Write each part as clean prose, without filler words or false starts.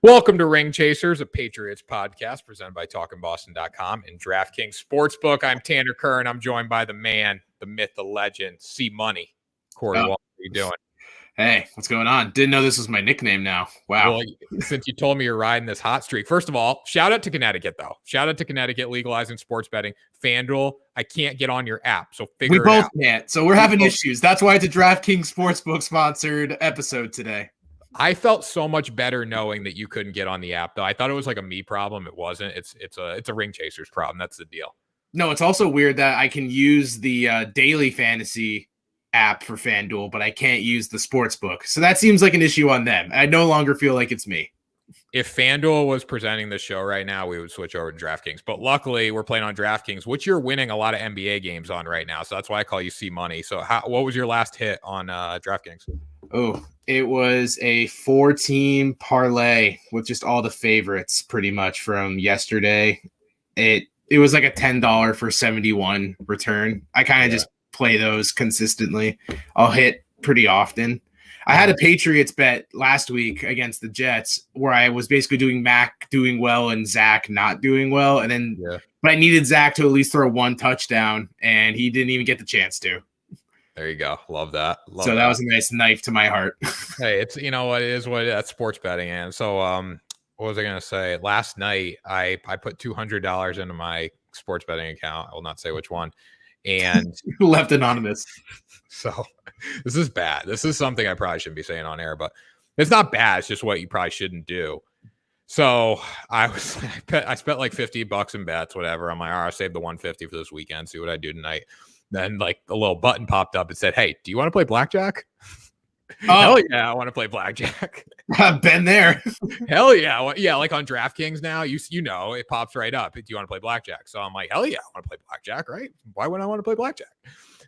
Welcome to Ring Chasers, a Patriots podcast presented by TalkingBoston.com and DraftKings Sportsbook. I'm Tanner Kern. I'm joined by the man, the myth, the legend, C Money. Corey, Walsh, how you doing? Hey, what's going on? Didn't know this was my nickname now. Wow. Well, since you told me you're riding this hot streak, first of all, shout out to Connecticut, though. Shout out to Connecticut legalizing sports betting. FanDuel, I can't get on your app, so figure it out. We both can't, so we're having issues. That's why it's a DraftKings Sportsbook sponsored episode today. I felt so much better knowing that you couldn't get on the app, though. I thought it was like a me problem. It wasn't. It's a Ring Chasers problem. That's the deal. No, it's also weird that I can use the daily fantasy app for FanDuel, but I can't use the sportsbook. So that seems like an issue on them. I no longer feel like it's me. If FanDuel was presenting the show right now, we would switch over to DraftKings. But luckily, we're playing on DraftKings, which you're winning a lot of NBA games on right now. So that's why I call you C Money. So what was your last hit on DraftKings? Oh, it was a 4-team parlay with just all the favorites pretty much from yesterday. It was like a $10 for 71 return. I kind of just play those consistently. I'll hit pretty often. I had a Patriots bet last week against the Jets where I was basically doing Mac doing well and Zach not doing well. And then, but I needed Zach to at least throw one touchdown and he didn't even get the chance to. There you go. Love that. That was a nice knife to my heart. Hey, it's, you know what it is, that's sports betting. And so, what was I going to say? Last night, I put $200 into my sports betting account. I will not say which one. And left anonymous. So this is bad. This is something I probably shouldn't be saying on air, but it's not bad. It's just what you probably shouldn't do. So I spent like $50 in bets, whatever. I'm like, all right, I'll save the $150 for this weekend, see what I do tonight. Then like a little button popped up and said, hey, do you want to play blackjack? Hell yeah, I want to play blackjack. I've been there. Hell yeah. Yeah, like on DraftKings now, you know, it pops right up. Do you want to play blackjack? So I'm like, hell yeah, I want to play blackjack, right? Why would I want to play blackjack?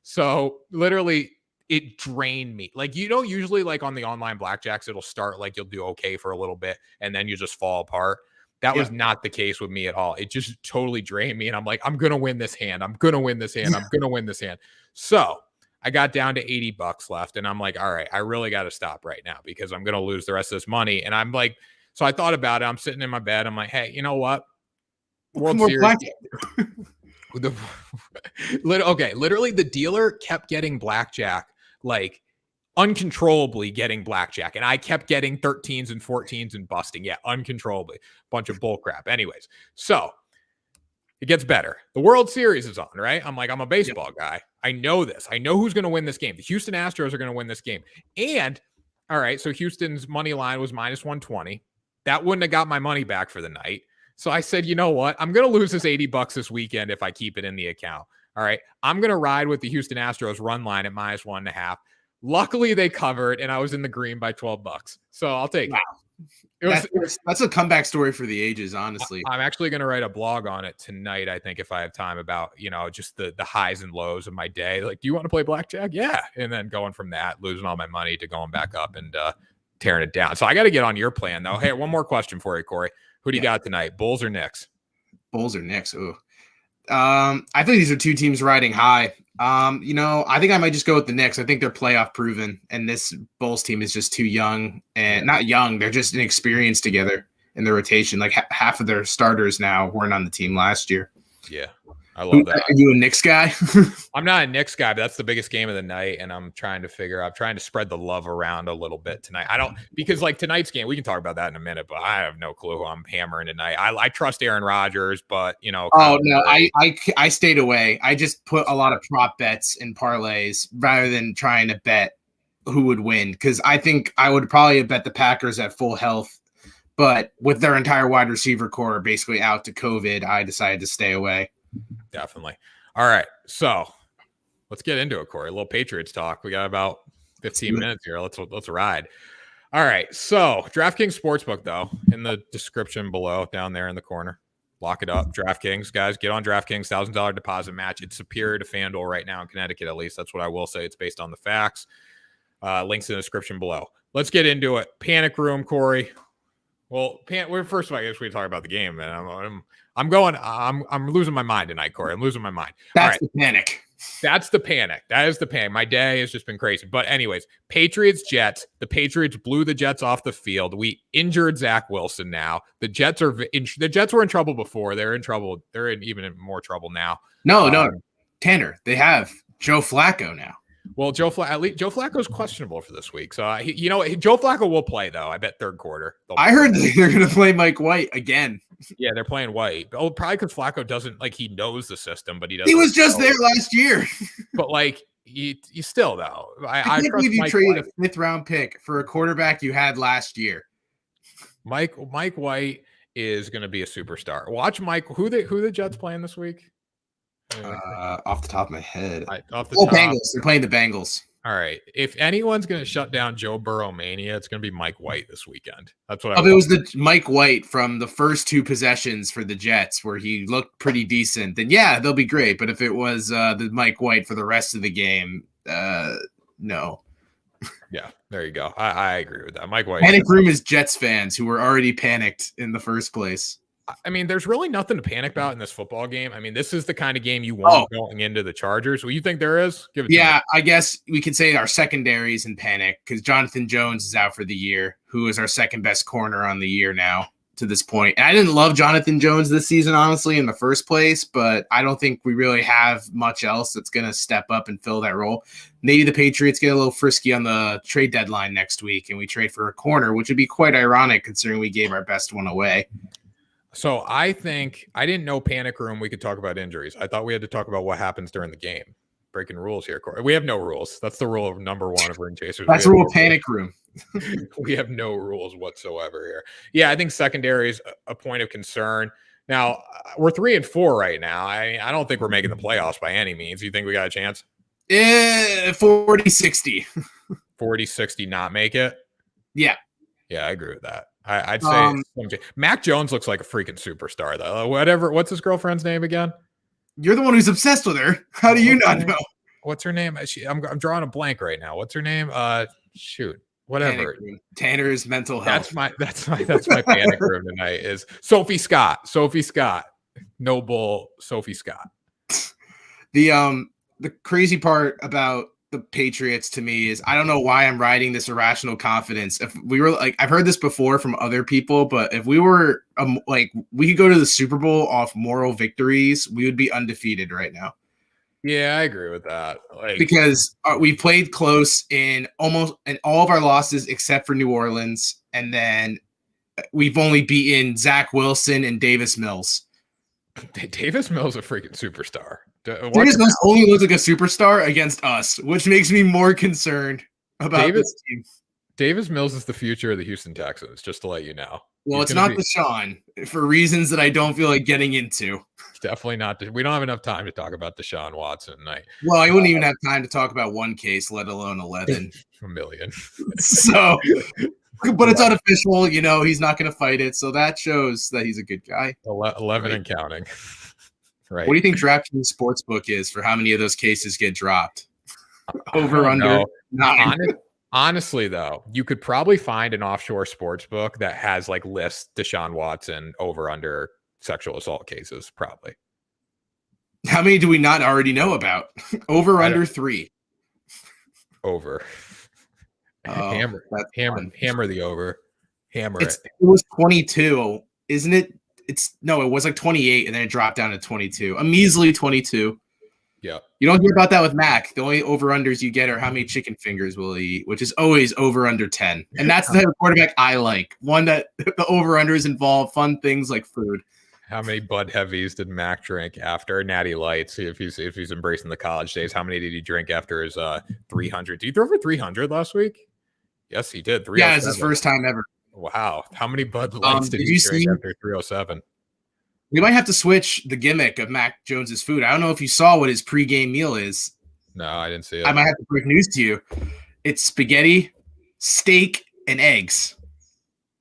So literally it drained me. Like you don't usually like on the online blackjacks, it'll start like you'll do okay for a little bit and then you just fall apart. That was not the case with me at all. It just totally drained me. And I'm like, I'm going to win this hand. I'm going to win this hand. I'm going to win this hand. So I got down to $80 left and I'm like, all right, I really got to stop right now because I'm going to lose the rest of this money. And I'm like, so I thought about it. I'm sitting in my bed. I'm like, hey, you know what? World Series. Literally the dealer kept getting blackjack, like uncontrollably getting blackjack. And I kept getting 13s and 14s and busting. Yeah, uncontrollably. Bunch of bull crap. Anyways, so it gets better. The World Series is on, right? I'm like, I'm a baseball guy. I know this. I know who's going to win this game. The Houston Astros are going to win this game. And, all right, so Houston's money line was minus 120. That wouldn't have got my money back for the night. So I said, you know what? I'm going to lose this $80 this weekend if I keep it in the account. All right, I'm going to ride with the Houston Astros run line at minus 1.5. Luckily, they covered, and I was in the green by $12. So I'll take it. That's a comeback story for the ages, honestly. I'm actually going to write a blog on it tonight, I think, if I have time, about, you know, just the highs and lows of my day. Like, do you want to play blackjack? Yeah. And then going from that, losing all my money, to going back up and tearing it down. So I got to get on your plan, though. Hey, one more question for you, Corey. Who do you got tonight? Bulls or Knicks? Bulls or Knicks? Ooh. I think these are two teams riding high. You know, I think I might just go with the Knicks. I think they're playoff proven, and this Bulls team is just too young, and not young. They're just inexperienced together in the rotation. Like half of their starters now weren't on the team last year. Yeah, I love that. Are you a Knicks guy? I'm not a Knicks guy, but that's the biggest game of the night, and I'm trying to spread the love around a little bit tonight. Because like tonight's game, we can talk about that in a minute, but I have no clue who I'm hammering tonight. I trust Aaron Rodgers, but you know. Oh no, I stayed away. I just put a lot of prop bets in parlays rather than trying to bet who would win, because I think I would probably bet the Packers at full health, but with their entire wide receiver core basically out to COVID, I decided to stay away. Definitely. All right. So let's get into it, Corey. A little Patriots talk. We got about 15 minutes here. Let's ride. All right. So DraftKings Sportsbook, though, in the description below, down there in the corner. Lock it up. DraftKings, guys, get on DraftKings. $1,000 deposit match. It's superior to FanDuel right now in Connecticut, at least. That's what I will say. It's based on the facts. Links in the description below. Let's get into it. Panic room, Corey. Well, first of all, I guess we talk about the game, man. I'm losing my mind tonight, Corey. I'm losing my mind. That's the panic. That's the panic. That is the panic. My day has just been crazy. But anyways, Patriots, Jets. The Patriots blew the Jets off the field. We injured Zach Wilson now. The Jets were in trouble before. They're in trouble. They're in even more trouble now. No, Tanner. They have Joe Flacco now. Well, Joe Flacco's questionable for this week. So, Joe Flacco will play, though. I bet third quarter. I heard they're going to play Mike White again. Yeah, they're playing White. Oh, probably because Flacco doesn't, he knows the system, but he doesn't. He was just there last year. But, you still, though. I can't believe you traded a 5th-round pick for a quarterback you had last year. Mike White is going to be a superstar. Watch Mike. Who the Jets playing this week? Off the top of my head. Bengals. They're playing the Bengals. All right. If anyone's going to shut down Joe Burrow mania, it's going to be Mike White this weekend. That's what If it was the Mike White from the first 2 possessions for the Jets where he looked pretty decent, then yeah, they'll be great. But if it was the Mike White for the rest of the game, no. Yeah, there you go. I agree with that. Mike White. Panic room is Jets fans who were already panicked in the first place. I mean, there's really nothing to panic about in this football game. I mean, this is the kind of game you want going into the Chargers. Well, you think there is? Give it to me. I guess we could say our secondary is in panic because Jonathan Jones is out for the year, who is our second best corner on the year now to this point. And I didn't love Jonathan Jones this season, honestly, in the first place, but I don't think we really have much else that's going to step up and fill that role. Maybe the Patriots get a little frisky on the trade deadline next week and we trade for a corner, which would be quite ironic considering we gave our best one away. So I think I didn't know panic room. We could talk about injuries. I thought we had to talk about what happens during the game. Breaking rules here, Corey. We have no rules. That's the rule of number 1 of Ring Chasers. That's the rule of panic room. We have no rules whatsoever here. Yeah, I think secondary is a point of concern. Now we're 3-4 right now. I don't think we're making the playoffs by any means. You think we got a chance? 40-60. 40-60 not make it? Yeah. Yeah, I agree with that. I'd say Mac Jones looks like a freaking superstar, though. What's his girlfriend's name again? You're the one who's obsessed with her. How do you not know? What's her name? I'm drawing a blank right now. What's her name? Shoot, whatever. Tanner's mental health. That's my panic room tonight. Is Sophie Scott? Noble Sophie Scott. The crazy part about the Patriots to me is I don't know why I'm riding this irrational confidence. If we were I've heard this before from other people, but if we were we could go to the Super Bowl off moral victories, we would be undefeated right now. Yeah, I agree with that. Because we played close in all of our losses except for New Orleans, and then we've only beaten Zach Wilson and Davis Mills. Davis Mills is a freaking superstar. Davis Mills only looks like a superstar against us, which makes me more concerned about this team. Davis Mills is the future of the Houston Texans, just to let you know. Well, it's not Deshaun for reasons that I don't feel like getting into. Definitely not. We don't have enough time to talk about Deshaun Watson tonight. Well, I wouldn't even have time to talk about one case, let alone 11. A million. So, but it's unofficial. He's not going to fight it. So that shows that he's a good guy. 11 and counting. Right. What do you think DraftKings Sportsbook is for how many of those cases get dropped? Over, under, 9. Honestly, though, you could probably find an offshore sportsbook that has lists Deshaun Watson over under sexual assault cases. Probably. How many do we not already know about? Over, under 3. Over. Hammer the over. Hammer it. It was 22, isn't it? It was 28, and then it dropped down to 22. A measly 22. Yeah. You don't hear about that with Mac. The only over-unders you get are how many chicken fingers will he eat, which is always over under 10. And that's the type of quarterback I like. One that the over-unders involve fun things like food. How many Bud Heavies did Mac drink after Natty Lights? If he's embracing the college days, how many did he drink after his 300? Did he throw for 300 last week? Yes, he did. Yeah, it's his first time ever. Wow. How many Bud Lights did he drink after 307? We might have to switch the gimmick of Mac Jones's food. I don't know if you saw what his pregame meal is. No, I didn't see it. I might have to break news to you. It's spaghetti, steak, and eggs.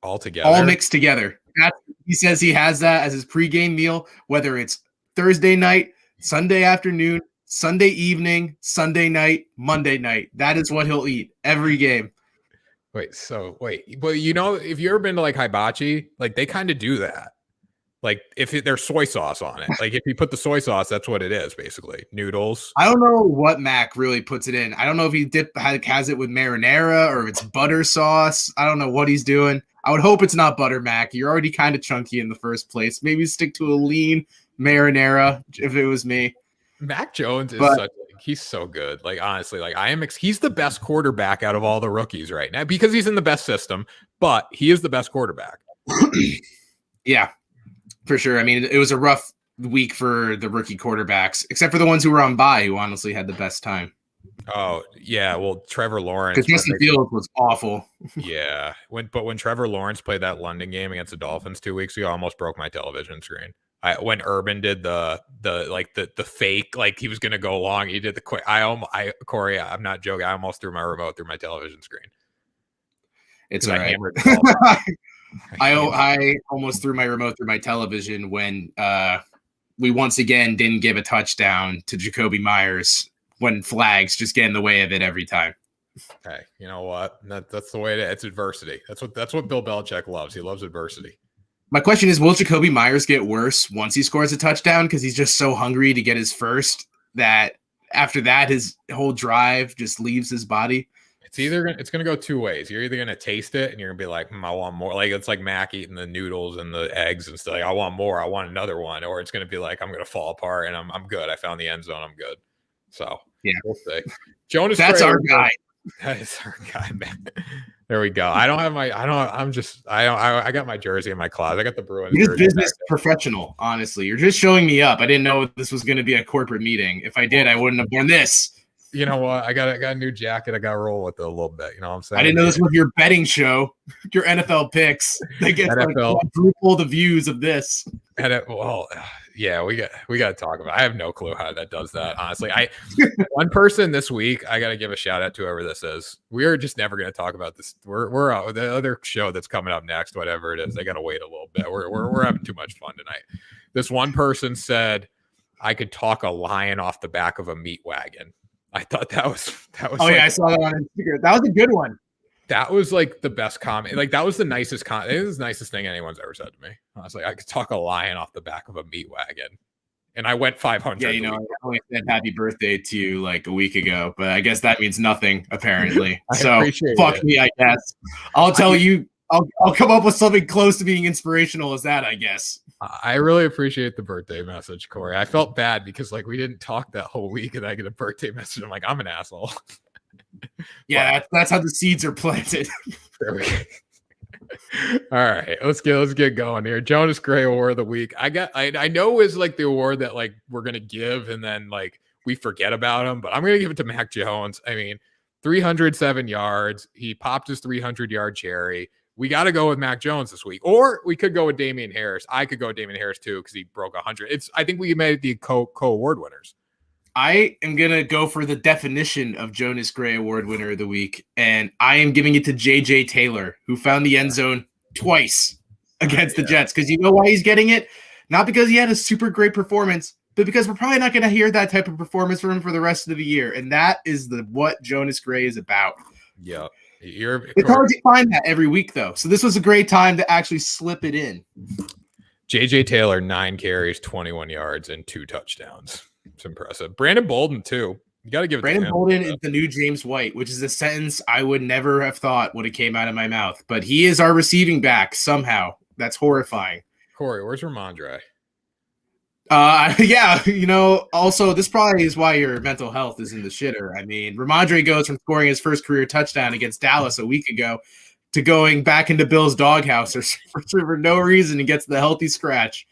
All together? All mixed together. He says he has that as his pregame meal, whether it's Thursday night, Sunday afternoon, Sunday evening, Sunday night, Monday night. That is what he'll eat every game. Wait, but if you've ever been to hibachi, they kind of do that. Like if there's soy sauce on it, like if you put the soy sauce, that's what it is basically. Noodles. I don't know what Mac really puts it in. I don't know if he has it with marinara or if it's butter sauce. I don't know what he's doing. I would hope it's not butter, Mac. You're already kind of chunky in the first place. Maybe stick to a lean marinara if it was me. Mac Jones is he's so good. Like honestly, like he's the best quarterback out of all the rookies right now because he's in the best system, but he is the best quarterback. Yeah. For sure. I mean, it was a rough week for the rookie quarterbacks, except for the ones who were on bye, who honestly had the best time. Oh, yeah. Well, Trevor Lawrence. Because Justin Fields was awful. Yeah. When Trevor Lawrence played that London game against the Dolphins 2 weeks ago, I almost broke my television screen. When Urban did the fake, like he was going to go long, he did the quick. Corey, I'm not joking. I almost threw my remote through my television screen. It's all right. I almost threw my remote through my television when we once again didn't give a touchdown to Jacoby Myers when flags just get in the way of it every time. Hey, you know what? That's the way it is. It's adversity. That's what Bill Belichick loves. He loves adversity. My question is, will Jacoby Myers get worse once he scores a touchdown because he's just so hungry to get his first that after that his whole drive just leaves his body? It's gonna go two ways. You're either gonna taste it and you're gonna be like, I want more. Like it's like Mac eating the noodles and the eggs and stuff. Like, I want more. I want another one. Or it's gonna be like, I'm gonna fall apart and I'm good. I found the end zone. I'm good. So yeah, we'll see. Jonas, that's our guy. That is our guy, man. There we go. I got my jersey in my closet. I got the Bruins. You're just business professional, honestly. You're just showing me up. I didn't know this was gonna be a corporate meeting. If I did, I wouldn't have done this. You know what? I got a new jacket. I got to roll with it a little bit. You know what I'm saying? I didn't know this was your betting show, your NFL picks. They get quadruple the views of this. Yeah, we got to talk about it. I have no clue how that does that. Honestly, one person this week, I got to give a shout out to whoever this is. We are just never going to talk about this. We're out. The other show that's coming up next, whatever it is, they got to wait a little bit. We're having too much fun tonight. This one person said I could talk a lion off the back of a meat wagon. I thought that was. Oh yeah, I saw that on Instagram. That was a good one. That was like the best comment. Like that was the nicest comment. It was the nicest thing anyone's ever said to me. I was like, I could talk a lion off the back of a meat wagon, and I went 500. Yeah, you know, I only said happy birthday to you like a week ago, but I guess that means nothing apparently. So fuck me, I guess. I'll tell you. I'll come up with something close to being inspirational as that, I guess. I really appreciate the birthday message, Corey. I felt bad because like we didn't talk that whole week and I get a birthday message. I'm like, I'm an asshole. Yeah, that's how the seeds are planted. There we go. All right, let's get going here. Jonas Gray Award of the Week. I know is like the award that like we're gonna give and then like we forget about him, but I'm gonna give it to Mac Jones. I mean, 307 yards. He popped his 300-yard cherry. We got to go with Mac Jones this week, or we could go with Damian Harris. I could go with Damian Harris too because he broke 100. I think we made the co-award winners. I am gonna go for the definition of Jonas Gray Award winner of the week, and I am giving it to JJ Taylor, who found the end zone twice against the Jets. Because you know why he's getting it? Not because he had a super great performance, but because we're probably not going to hear that type of performance from him for the rest of the year, and that is what Jonas Gray is about. Yeah. It's hard to find that every week, though. So this was a great time to actually slip it in. JJ Taylor, 9 carries, 21 yards, and 2 touchdowns. It's impressive. Brandon Bolden, too. You got to give it Brandon to him. Bolden is the new James White, which is a sentence I would never have thought would have came out of my mouth. But he is our receiving back somehow. That's horrifying. Corey, where's Ramondre? Yeah, you know, also this probably is why your mental health is in the shitter. I mean, Ramondre goes from scoring his first career touchdown against Dallas a week ago to going back into Bill's doghouse for no reason and gets the healthy scratch.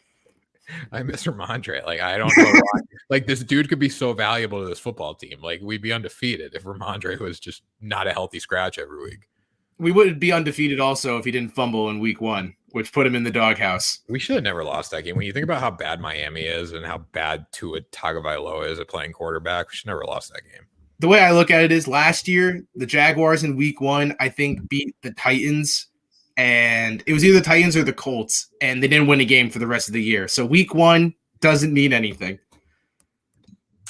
I miss Ramondre. Like, I don't know why. Like, this dude could be so valuable to this football team. Like, we'd be undefeated if Ramondre was just not a healthy scratch every week. We would be undefeated also if he didn't fumble in week 1, which put him in the doghouse. We should have never lost that game. When you think about how bad Miami is and how bad Tua Tagovailoa is at playing quarterback, we should never lost that game. The way I look at it is last year, the Jaguars in week 1, I think, beat the Titans. And it was either the Titans or the Colts, and they didn't win a game for the rest of the year. So week 1 doesn't mean anything.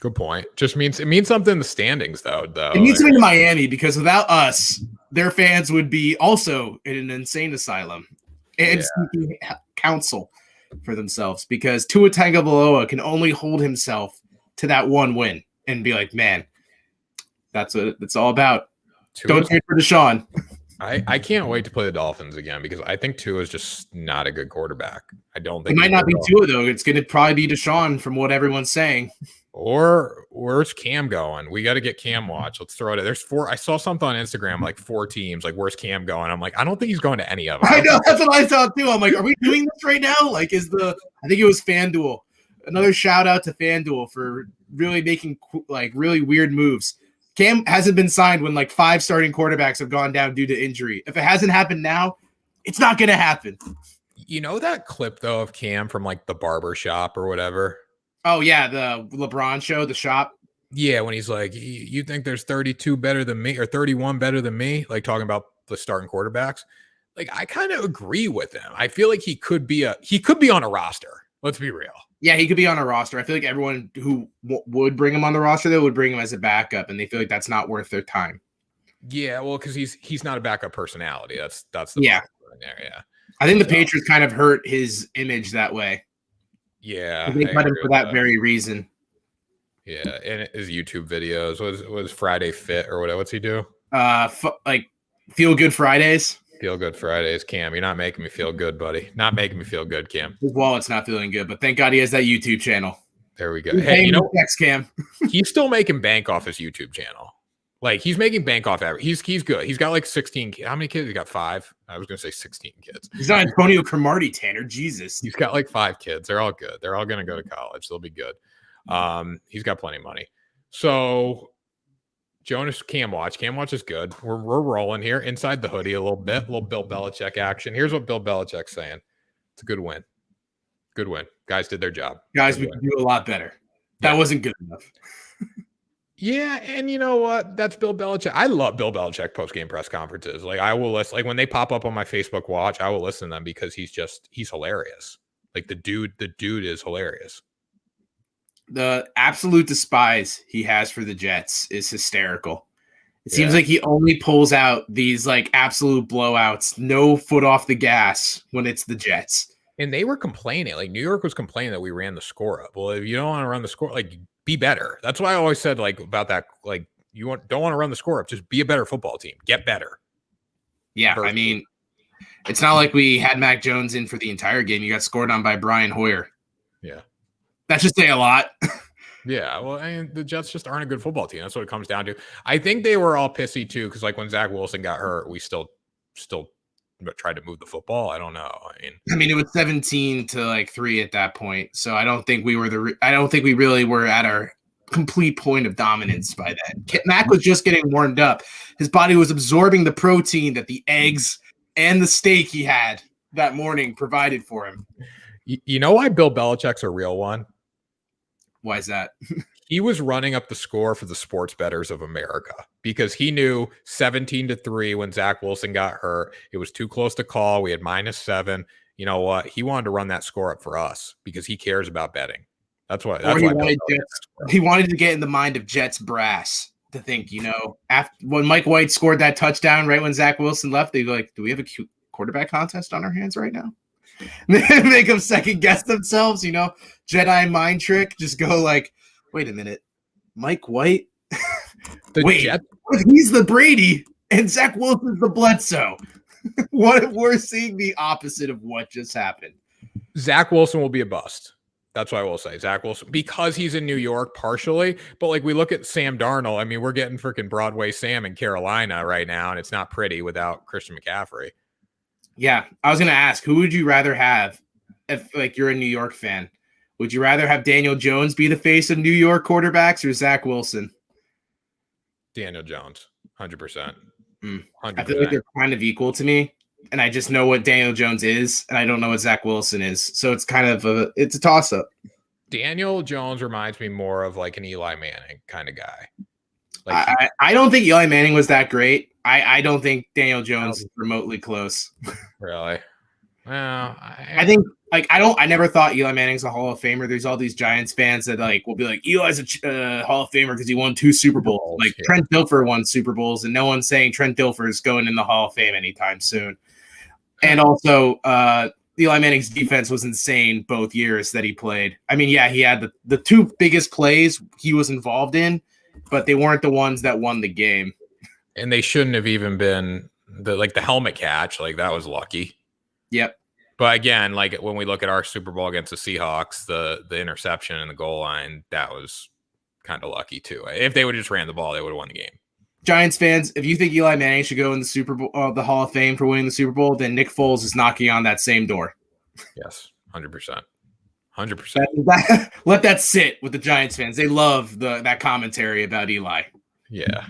Good point. It means something in the standings, though. It means something to Miami because without us, their fans would be also in an insane asylum and seeking counsel. for themselves because Tua Tagovailoa can only hold himself to that one win and be like, man, that's what it's all about. Don't trade for Deshaun. I can't wait to play the Dolphins again because I think Tua is just not a good quarterback. I don't think it might not be Tua though. It's going to probably be Deshaun from what everyone's saying. Or where's Cam going? We got to get Cam watch. Let's throw it. There's 4. I saw something on Instagram, like 4 teams. Like, where's Cam going? I'm like, I don't think he's going to any of them. I know. That's what I thought too. I'm like, are we doing this right now? Like, I think it was FanDuel. Another shout out to FanDuel for really making like really weird moves. Cam hasn't been signed when like 5 starting quarterbacks have gone down due to injury. If it hasn't happened now, it's not going to happen. You know that clip though of Cam from like the barber shop or whatever? Oh yeah, the LeBron show, the shop. Yeah, when he's like, you think there's 32 better than me or 31 better than me? Like talking about the starting quarterbacks. Like I kind of agree with him. I feel like he could be on a roster. Let's be real. Yeah, he could be on a roster. I feel like everyone who would bring him on the roster, though, would bring him as a backup, and they feel like that's not worth their time. Yeah, well, because he's not a backup personality. That's the problem there. Yeah, I think the Patriots kind of hurt his image that way. Yeah, they cut him for that very reason. Yeah, and his YouTube videos was Friday Fit or whatever. What's he do? Like Feel Good Fridays. Feel Good Fridays, Cam. You're not making me feel good, buddy. Not making me feel good, Cam. His wallet's not feeling good, but thank God he has that YouTube channel. There we go. Hey, next Cam. He's still making bank off his YouTube channel. Like he's making bank off every. He's good. He's got like 16. How many kids? He got 5. I was gonna say 16 kids. He's not Antonio Cromartie, Tanner. Jesus. He's got like 5 kids. They're all good. They're all gonna go to college. They'll be good. He's got plenty of money. So Jonas Cam watch is good. We're rolling here inside the hoodie a little bit. A little Bill Belichick action. Here's what Bill Belichick's saying. It's a good win. Good win. Guys did their job. Guys, we can do a lot better. That wasn't good enough. Yeah, and you know what? That's Bill Belichick. I love Bill Belichick post-game press conferences. Like I will listen. Like when they pop up on my Facebook watch, I will listen to them because he's hilarious. Like the dude is hilarious. The absolute despise he has for the Jets is hysterical. It seems like he only pulls out these like absolute blowouts, no foot off the gas when it's the Jets. And they were complaining, like New York was complaining that we ran the score up. Well, if you don't want to run the score, like be better. That's why I always said like about that, like don't want to run the score up, just be a better football team, get better. Yeah, I mean, it's not like we had Mac Jones in for the entire game. You got scored on by Brian Hoyer. Yeah. That should say a lot. Yeah, well, I mean, the Jets just aren't a good football team. That's what it comes down to. I think they were all pissy too, because like when Zach Wilson got hurt, we still tried to move the football. I don't know. I mean, it was 17-3 at that point, so I don't think we really were at our complete point of dominance by then. Mac was just getting warmed up. His body was absorbing the protein that the eggs and the steak he had that morning provided for him. You know why Bill Belichick's a real one? Why is that? He was running up the score for the sports bettors of America because he knew 17-3 when Zach Wilson got hurt. It was too close to call. We had -7. You know what? He wanted to run that score up for us because he cares about betting. That's why. He wanted to get in the mind of Jets brass to think, after when Mike White scored that touchdown right when Zach Wilson left, they'd be like, do we have a quarterback contest on our hands right now? Make them second guess themselves, Jedi mind trick. Just go like, wait a minute, Mike White. What if he's the Brady and Zach Wilson's the Bledsoe? What if we're seeing the opposite of what just happened? Zach Wilson will be a bust. That's what I will say. Zach Wilson, because he's in New York partially, but like we look at Sam Darnold. I mean, we're getting freaking Broadway Sam in Carolina right now, and it's not pretty without Christian McCaffrey. Yeah, I was going to ask, who would you rather have if like you're a New York fan? Would you rather have Daniel Jones be the face of New York quarterbacks or Zach Wilson? Daniel Jones, 100%. 100%. I feel like they're kind of equal to me, and I just know what Daniel Jones is, and I don't know what Zach Wilson is. So it's kind of it's a toss-up. Daniel Jones reminds me more of like an Eli Manning kind of guy. Like I don't think Eli Manning was that great. I don't think Daniel Jones is remotely close. Really? Well, I think I never thought Eli Manning's a Hall of Famer. There's all these Giants fans that like will be like, Eli's a Hall of Famer because he won 2 Super Bowls. Like Trent Dilfer won Super Bowls, and no one's saying Trent Dilfer is going in the Hall of Fame anytime soon. And also, Eli Manning's defense was insane both years that he played. I mean, yeah, he had the two biggest plays he was involved in, but they weren't the ones that won the game. And they shouldn't have even been the helmet catch. Like, that was lucky. Yep. But again, like when we look at our Super Bowl against the Seahawks, the interception and the goal line, that was kind of lucky too. If they would have just ran the ball, they would have won the game. Giants fans, if you think Eli Manning should go in the Super Bowl, the Hall of Fame for winning the Super Bowl, then Nick Foles is knocking on that same door. Yes, 100%. 100%. Let that sit with the Giants fans. They love that commentary about Eli. Yeah.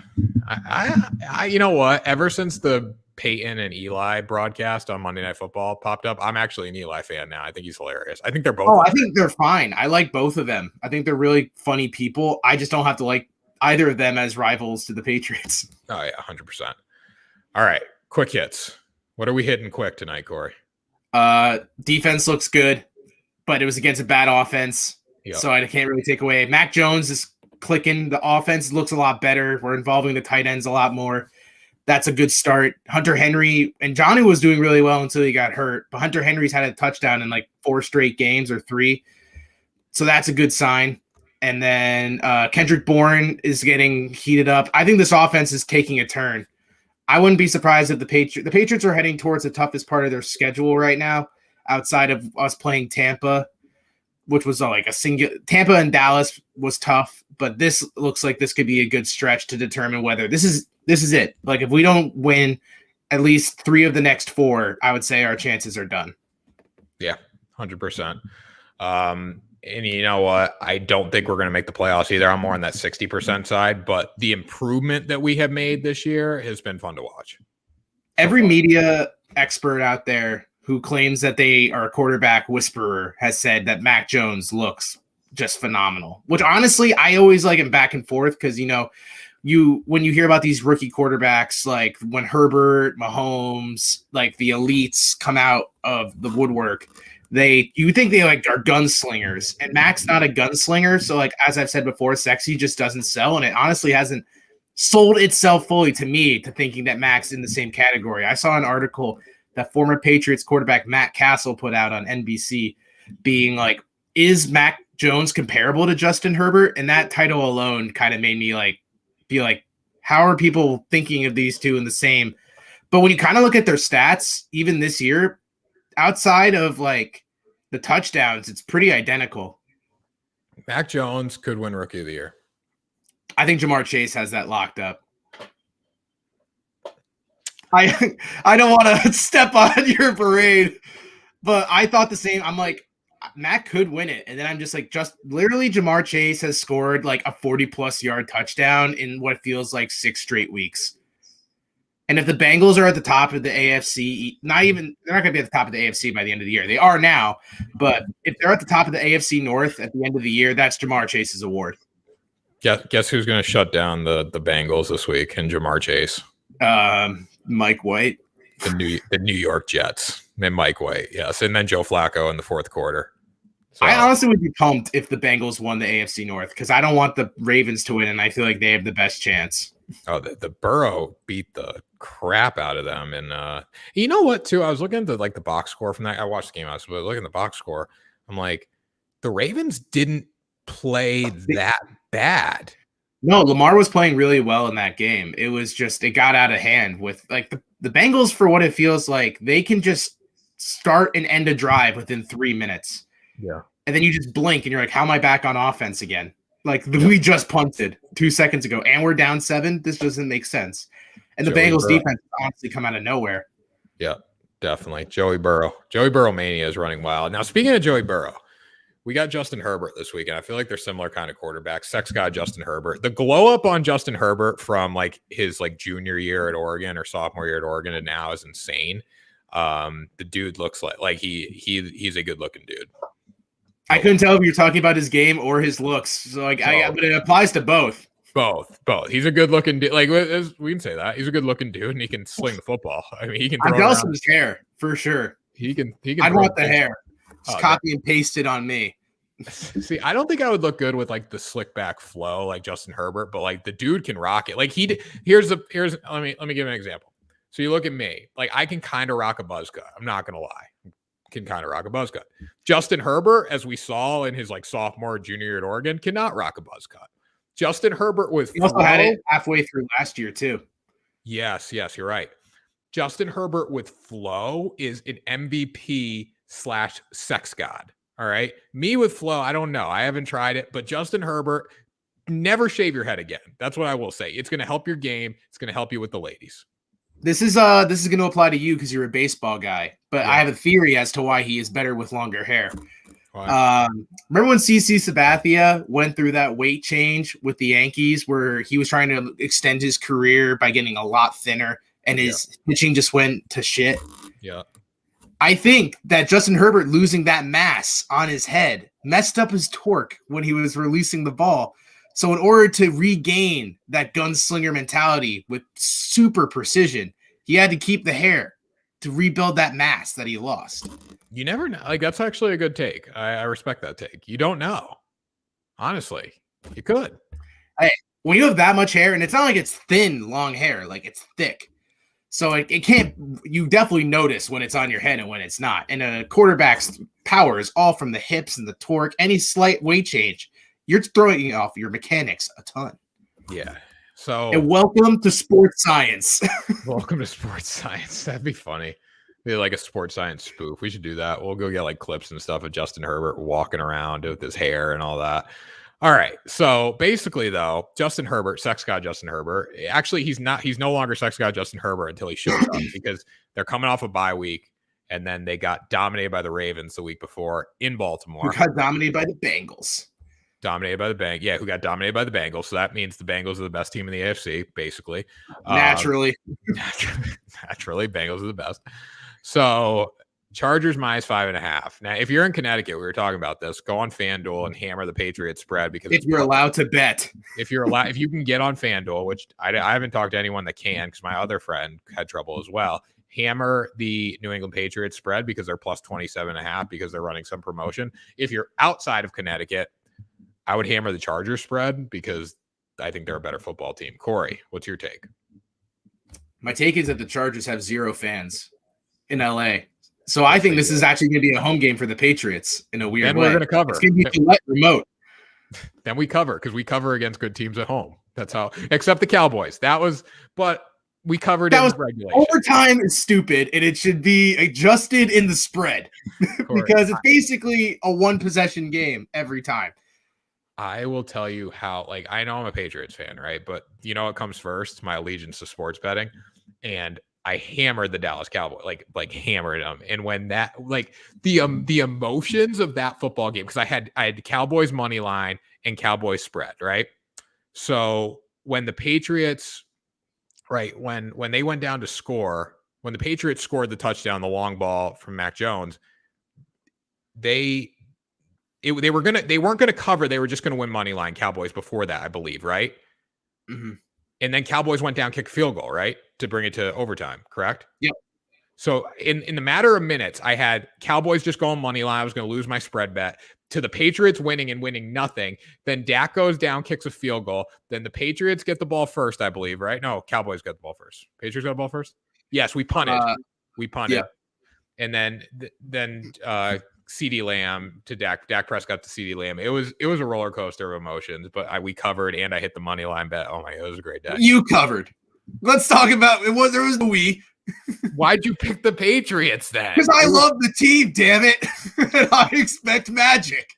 I you know what? Ever since the Peyton and Eli broadcast on Monday Night Football popped up, I'm actually an Eli fan now. I think he's hilarious. I think they're both. I think they're fine. I like both of them. I think they're really funny people. I just don't have to like either of them as rivals to the Patriots. Oh, yeah, 100%. All right, quick hits. What are we hitting quick tonight, Corey? Defense looks good, but it was against a bad offense, so I can't really take away. Mac Jones is clicking. The offense looks a lot better. We're involving the tight ends a lot more. That's a good start. Hunter Henry and Johnny was doing really well until he got hurt, but Hunter Henry's had a touchdown in like 4 straight games or 3, so that's a good sign. And then Kendrick Bourne is getting heated up. I think this offense is taking a turn. I wouldn't be surprised if the Patriots are heading towards the toughest part of their schedule right now, outside of us playing Tampa, which was like a single. Tampa and Dallas was tough, but this looks like this could be a good stretch to determine whether this is it. Like if we don't win at least 3 of the next 4, I would say our chances are done. Yeah, 100%. And you know what? I don't think we're going to make the playoffs either. I'm more on that 60% side, but the improvement that we have made this year has been fun to watch. Every media expert out there who claims that they are a quarterback whisperer has said that Mac Jones looks just phenomenal, which honestly, I always like him back and forth because, when you hear about these rookie quarterbacks, like when Herbert, Mahomes, like the elites come out of the woodwork, you think they like are gunslingers, and Mac's not a gunslinger. So like, as I've said before, sexy just doesn't sell. And it honestly hasn't sold itself fully to me to thinking that Mac's in the same category. I saw an article that former Patriots quarterback Matt Castle put out on NBC being like, is Mac Jones comparable to Justin Herbert? And that title alone kind of made me like, be like, how are people thinking of these two in the same? But when you kind of look at their stats, even this year, outside of like the touchdowns, it's pretty identical. Mac Jones could win Rookie of the Year. I think Jamar Chase has that locked up. I don't want to step on your parade, but I thought the same. I'm like, Mac could win it. And then I'm just like, literally Jamar Chase has scored like a 40+ yard touchdown in what feels like 6 straight weeks. And if the Bengals are at the top of the AFC, they're not going to be at the top of the AFC by the end of the year. They are now, but if they're at the top of the AFC North at the end of the year, that's Jamar Chase's award. Guess who's going to shut down the Bengals this week and Jamar Chase? Mike White. The New York Jets. And Mike White, yes. And then Joe Flacco in the 4th quarter. So, I honestly would be pumped if the Bengals won the AFC North because I don't want the Ravens to win, and I feel like they have the best chance. Oh, the Burrow beat the crap out of them. And you know what, too? I was looking at the box score from that. I watched the game, but looking at the box score, I'm like, the Ravens didn't play that bad. No, Lamar was playing really well in that game. It was just, it got out of hand with like the Bengals, for what it feels like, they can just start and end a drive within 3 minutes. Yeah. And then you just blink and you're like, how am I back on offense again? Like we just punted 2 seconds ago and we're down 7. This doesn't make sense. And the Bengals defense honestly come out of nowhere. Yeah, definitely. Joey Burrow mania is running wild. Now, speaking of Joey Burrow, we got Justin Herbert this week, and I feel like they're similar kind of quarterbacks. Sex guy Justin Herbert. The glow up on Justin Herbert from like his like junior year at Oregon or sophomore year at Oregon and now is insane. The dude looks like he's a good looking dude. I couldn't tell if you're talking about his game or his looks. So like, but it applies to both. Both. He's a good looking dude. Like we can say that he's a good looking dude, and he can sling the football. I mean, he can. I'm jealous of his hair for sure. He can. I'd want the hair. Just copy and paste it on me. See, I don't think I would look good with like the slick back flow like Justin Herbert, but like the dude can rock it. Like here's let me give an example. So you look at me, like I can kind of rock a buzz cut. I'm not gonna lie, can kind of rock a buzz cut. Justin Herbert, as we saw in his like sophomore, junior year at Oregon, cannot rock a buzz cut. Justin Herbert with he also had it halfway through last year too. Yes, you're right. Justin Herbert with flow is an MVP / sex god. All right. Me with flow, I don't know. I haven't tried it, but Justin Herbert, never shave your head again. That's what I will say. It's going to help your game. It's going to help you with the ladies. This is going to apply to you because you're a baseball guy, but yeah. I have a theory as to why he is better with longer hair. Remember when CC Sabathia went through that weight change with the Yankees where he was trying to extend his career by getting a lot thinner and his pitching just went to shit? Yeah. I think that Justin Herbert losing that mass on his head messed up his torque when he was releasing the ball. So in order to regain that gunslinger mentality with super precision, he had to keep the hair to rebuild that mass that he lost. You never know. Like, that's actually a good take. I respect that take. You don't know. Honestly, you could. Hey, when you have that much hair, and it's not like it's thin, long hair, like it's thick. So it can't, you definitely notice when it's on your head and when it's not. And a quarterback's power is all from the hips and the torque. Any slight weight change, you're throwing off your mechanics a ton. Yeah. So and welcome to sports science. Welcome to sports science. That'd be funny. Be like a sports science spoof. We should do that. We'll go get like clips and stuff of Justin Herbert walking around with his hair and all that. All right. So basically, though, Justin Herbert, sex god Justin Herbert. Actually, he's no longer sex god Justin Herbert until he shows up because they're coming off a bye week, and then they got dominated by the Ravens the week before in Baltimore. Who got dominated by the Bengals. Dominated by the Bengals. Yeah, who got dominated by the Bengals. So that means the Bengals are the best team in the AFC, basically. Naturally. Naturally, Bengals are the best. So Chargers -5.5. Now, if you're in Connecticut, we were talking about this, go on FanDuel and hammer the Patriots spread because if you're allowed to bet. If you can get on FanDuel, which I haven't talked to anyone that can because my other friend had trouble as well. Hammer the New England Patriots spread because they're +27.5 because they're running some promotion. If you're outside of Connecticut, I would hammer the Chargers spread because I think they're a better football team. Corey, what's your take? My take is that the Chargers have 0 fans in LA. So I think this is actually going to be a home game for the Patriots in a weird way. We're going to cover. It's going to be remote. Then we cover because we cover against good teams at home. That's how, except the Cowboys. But we covered in regulation. Overtime is stupid, and it should be adjusted in the spread because it's basically a 1-possession game every time. I will tell you how, like, I know I'm a Patriots fan, right? But you know what comes first? My allegiance to sports betting. And I hammered the Dallas Cowboys, like hammered them. And when that, like, the emotions of that football game, because I had the Cowboys money line and Cowboys spread, right? So when the Patriots, right, when they went down to score, when the Patriots scored the touchdown, the long ball from Mac Jones, they weren't gonna cover. They were just gonna win money line Cowboys before that, I believe, right? Mm-hmm. And then Cowboys went down, kicked field goal, right, to bring it to overtime. Correct? Yep. So in the matter of minutes, I had Cowboys just going money line. I was going to lose my spread bet to the Patriots winning and winning nothing. Then Dak goes down, kicks a field goal. Then the Patriots get the ball first, I believe, right? No, Cowboys got the ball first. Patriots got the ball first. Yes, we punted. Yeah. And then CeeDee Lamb to Dak Prescott to CeeDee Lamb. It was a roller coaster of emotions, but we covered and I hit the money line bet. Oh my God, it was a great day. You covered. Let's talk about it. There was a we. Why'd you pick the Patriots then? Because I love the team, damn it. And I expect magic.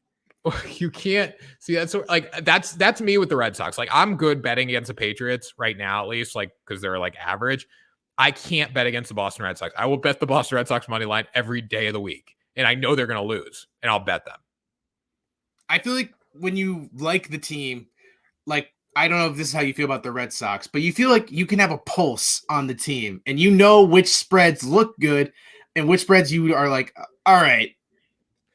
You can't see that's me with the Red Sox. Like, I'm good betting against the Patriots right now, at least, like, because they're like average. I can't bet against the Boston Red Sox. I will bet the Boston Red Sox money line every day of the week. And I know they're going to lose, and I'll bet them. I feel like when you like the team, like, I don't know if this is how you feel about the Red Sox, but you feel like you can have a pulse on the team, and you know which spreads look good and which spreads you are like, all right,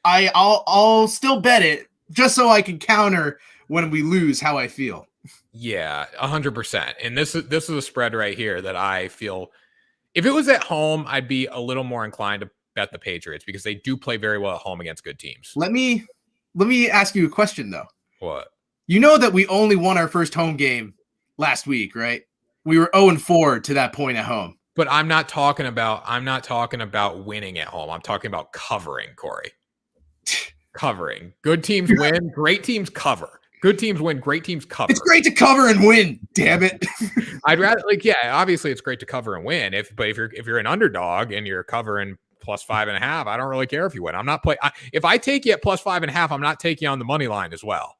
I'll still bet it just so I can counter when we lose how I feel. Yeah, 100%. And this is a spread right here that I feel if it was at home, I'd be a little more inclined to bet the Patriots because they do play very well at home against good teams. Let me ask you a question though. What? You know that we only won our first home game last week, right? We were 0-4 to that point at home. But I'm not talking about winning at home. I'm talking about covering, Corey. Covering. Good teams win, great teams cover. Good teams win, great teams cover. It's great to cover and win, damn it. I'd rather obviously it's great to cover and win. If you're an underdog and you're covering +5.5, I don't really care if you win. I'm not if I take you at +5.5, I'm not taking you on the money line as well.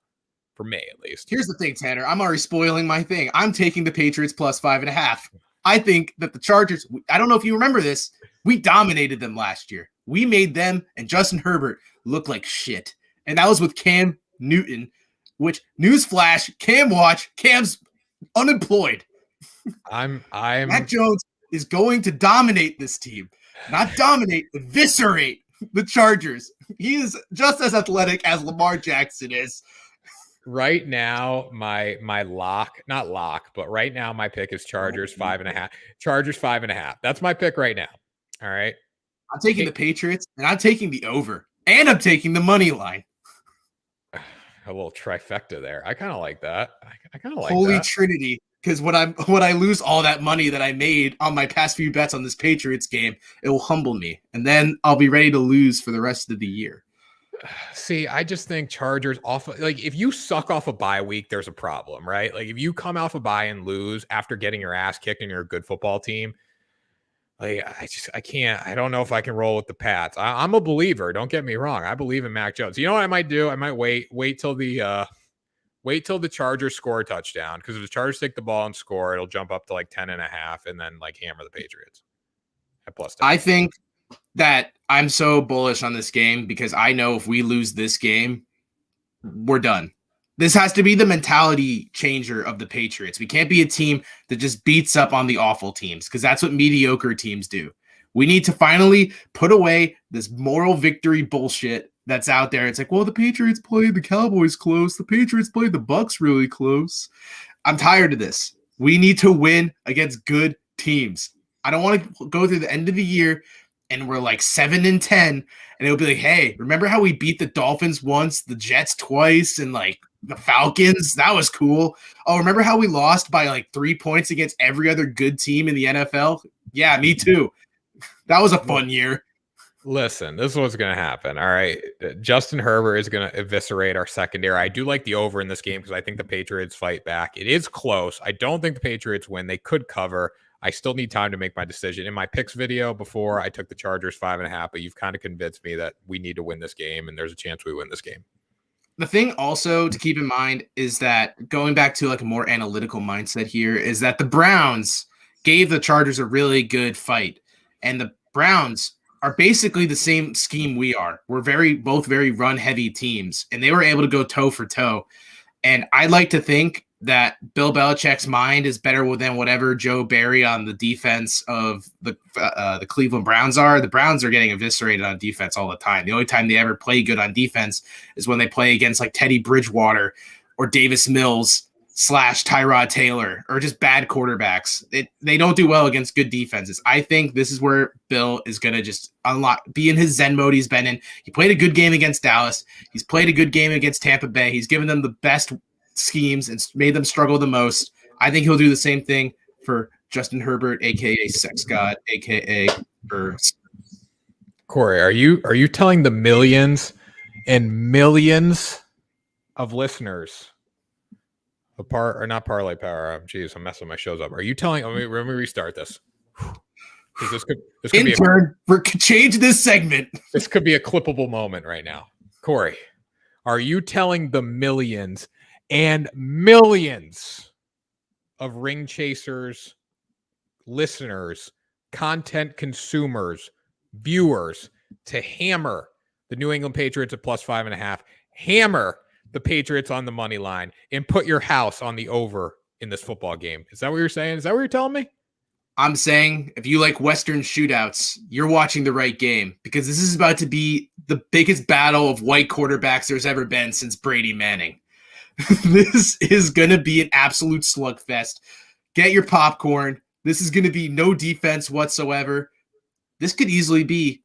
For me, at least. Here's the thing, Tanner. I'm already spoiling my thing. I'm taking the Patriots +5.5. I think that the Chargers, I don't know if you remember this, we dominated them last year. We made them and Justin Herbert look like shit. And that was with Cam Newton, which, newsflash, Cam's unemployed. Mac Jones is going to dominate this team. Not dominate, eviscerate the Chargers. He is just as athletic as Lamar Jackson is. Right now, my not lock, but right now my pick is Chargers 5.5. Chargers 5.5. That's my pick right now. All right. I'm taking the Patriots, and I'm taking the over, and I'm taking the money line. A little trifecta there. I kind of like that. I kind of like Holy that. Trinity. Because when I lose all that money that I made on my past few bets on this Patriots game, it will humble me, and then I'll be ready to lose for the rest of the year. See, I just think Chargers if you suck off a bye week, there's a problem, right? Like if you come off a bye and lose after getting your ass kicked and you're a good football team, I don't know if I can roll with the Pats. I'm a believer. Don't get me wrong. I believe in Mac Jones. You know what I might do? I might wait till the Chargers score a touchdown, because if the Chargers take the ball and score, it'll jump up to like 10.5 and then like hammer the Patriots at +10. I think that I'm so bullish on this game because I know if we lose this game, we're done. This has to be the mentality changer of the Patriots. We can't be a team that just beats up on the awful teams, because that's what mediocre teams do. We need to finally put away this moral victory bullshit that's out there. It's like, well, the Patriots played the Cowboys close. The Patriots played the Bucks really close. I'm tired of this. We need to win against good teams. I don't want to go through the end of the year and we're like 7-10, and it'll be like, hey, remember how we beat the Dolphins once, the Jets twice, and like the Falcons? That was cool. Oh, remember how we lost by like 3 points against every other good team in the NFL? Yeah, me too. That was a fun year. Listen, this is what's going to happen. All right. Justin Herbert is going to eviscerate our secondary. I do like the over in this game because I think the Patriots fight back. It is close. I don't think the Patriots win. They could cover. I still need time to make my decision. In my picks video before, I took the Chargers 5.5, but you've kind of convinced me that we need to win this game, and there's a chance we win this game. The thing also to keep in mind is that, going back to like a more analytical mindset here, is that the Browns gave the Chargers a really good fight, and the Browns are basically the same scheme we are. We're both very run-heavy teams, and they were able to go toe for toe. And I'd like to think that Bill Belichick's mind is better than whatever Joe Barry on the defense of the Cleveland Browns are. The Browns are getting eviscerated on defense all the time. The only time they ever play good on defense is when they play against like Teddy Bridgewater or Davis Mills / Tyrod Taylor, or just bad quarterbacks. They don't do well against good defenses. I think this is where Bill is going to just be in his Zen mode he's been in. He played a good game against Dallas. He's played a good game against Tampa Bay. He's given them the best schemes and made them struggle the most. I think he'll do the same thing for Justin Herbert, aka Sex God, aka Herbs. Corey, are you telling the millions and millions of listeners not parlay power? Geez, I'm messing my shows up. Are you telling? Let me restart this. This could change this segment. This could be a clippable moment right now. Corey, are you telling the millions and millions of ring chasers, listeners, content consumers, viewers to hammer the New England Patriots at +5.5, hammer the Patriots on the money line, and put your house on the over in this football game? Is that what you're saying? Is that what you're telling me? I'm saying if you like Western shootouts, you're watching the right game, because this is about to be the biggest battle of white quarterbacks there's ever been since Brady Manning. This is going to be an absolute slugfest. Get your popcorn. This is going to be no defense whatsoever. This could easily be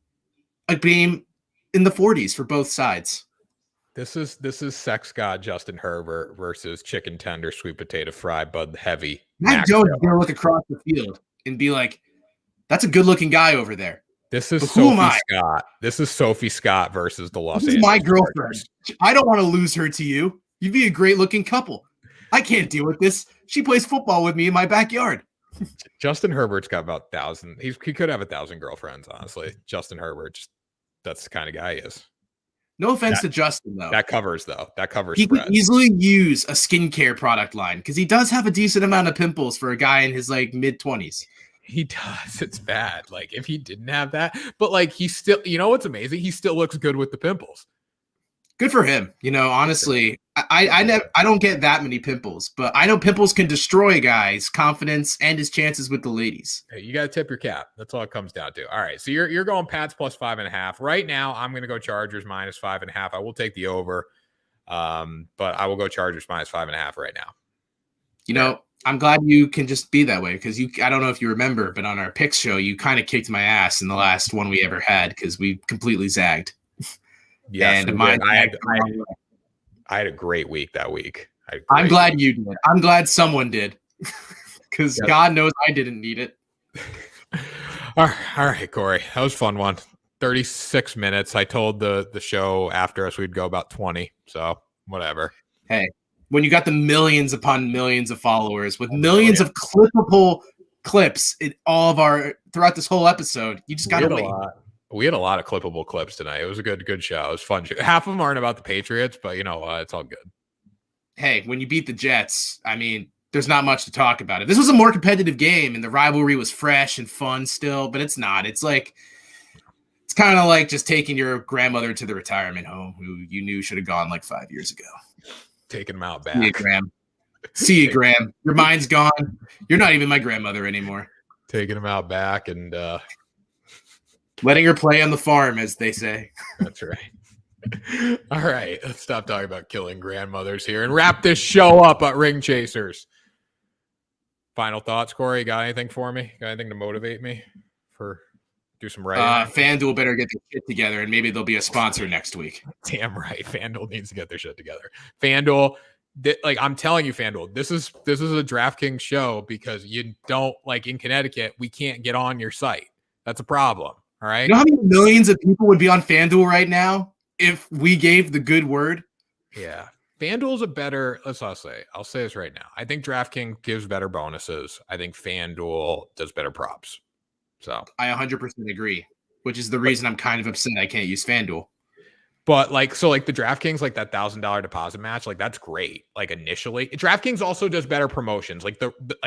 a game in the 40s for both sides. This is sex god Justin Herbert versus chicken tender, sweet potato fry, Bud Heavy. Mac Jones is going to look across the field and be like, That's a good-looking guy over there. This is But who am Sophie I? Scott. This is Sophie Scott versus the Los This is Angeles my girlfriend. Chargers. I don't want to lose her to you. You'd be a great-looking couple. I can't deal with this. She plays football with me in my backyard. Justin Herbert's got about 1,000. He could have 1,000 girlfriends, honestly. Justin Herbert, that's the kind of guy he is. No offense to Justin, though. That covers He spreads. could easily use a skincare product line because he does have a decent amount of pimples for a guy in his like mid-20s. He does. It's bad. Like if he didn't have that, but like he still, you know what's amazing? He still looks good with the pimples. Good for him. You know, honestly, I don't get that many pimples, but I know pimples can destroy a guy's confidence and his chances with the ladies. Hey, you got to tip your cap. That's all it comes down to. All right. So you're going Pats plus 5.5 right now. I'm going to go Chargers minus 5.5. I will take the over. But I will go Chargers minus 5.5 right now. You know, I'm glad you can just be that way because I don't know if you remember, but on our picks show, you kind of kicked my ass in the last one we ever had because we completely zagged. Yes, and I had a great week that week. I'm glad you did. I'm glad someone did because God knows I didn't need it. All right, Corey. That was a fun one. 36 minutes. I told the show after us we'd go about 20. So whatever. Hey, when you got the millions upon millions of followers with millions of clippable clips in all of our throughout this whole episode, you just got to wait. We had a lot of clippable clips tonight. It was a good show. It was fun. Half of them aren't about the Patriots, but you know what? It's all good. Hey, when you beat the Jets, I mean, there's not much to talk about. This was a more competitive game, and the rivalry was fresh and fun still, but it's not. It's kind of like just taking your grandmother to the retirement home who you knew should have gone like 5 years ago. Taking them out back. See you, Graham. Your mind's gone. You're not even my grandmother anymore. Taking them out back and letting her play on the farm, as they say. That's right. All right. Let's stop talking about killing grandmothers here and wrap this show up at Ring Chasers. Final thoughts, Corey? Got anything for me? Got anything to motivate me for do some writing? FanDuel better get their shit together, and maybe they'll be a sponsor next week. Damn right. FanDuel needs to get their shit together. FanDuel, I'm telling you, FanDuel, this is a DraftKings show because you don't, like in Connecticut, we can't get on your site. That's a problem. All right. You know how many millions of people would be on FanDuel right now if we gave the good word? Yeah. FanDuel's a better, I'll say this right now. I think DraftKings gives better bonuses. I think FanDuel does better props. So I 100% agree, which is the reason I'm kind of upset I can't use FanDuel. But the DraftKings, like that $1,000 deposit match, like that's great. Like initially, DraftKings also does better promotions. Like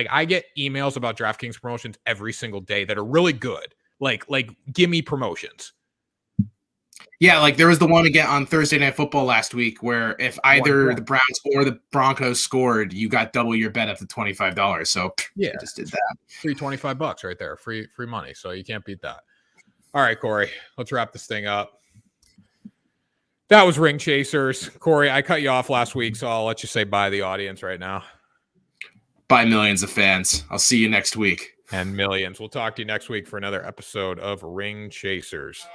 I get emails about DraftKings promotions every single day that are really good. Like give me promotions. Yeah, like there was the one again on Thursday Night Football last week where if either the Browns or the Broncos scored, you got double your bet up to $25. So yeah, I just did that. Free $25 right there. Free money. So you can't beat that. All right, Corey, let's wrap this thing up. That was Ring Chasers. Corey, I cut you off last week, so I'll let you say bye to the audience right now. Bye, millions of fans. I'll see you next week. And millions. We'll talk to you next week for another episode of Ring Chasers.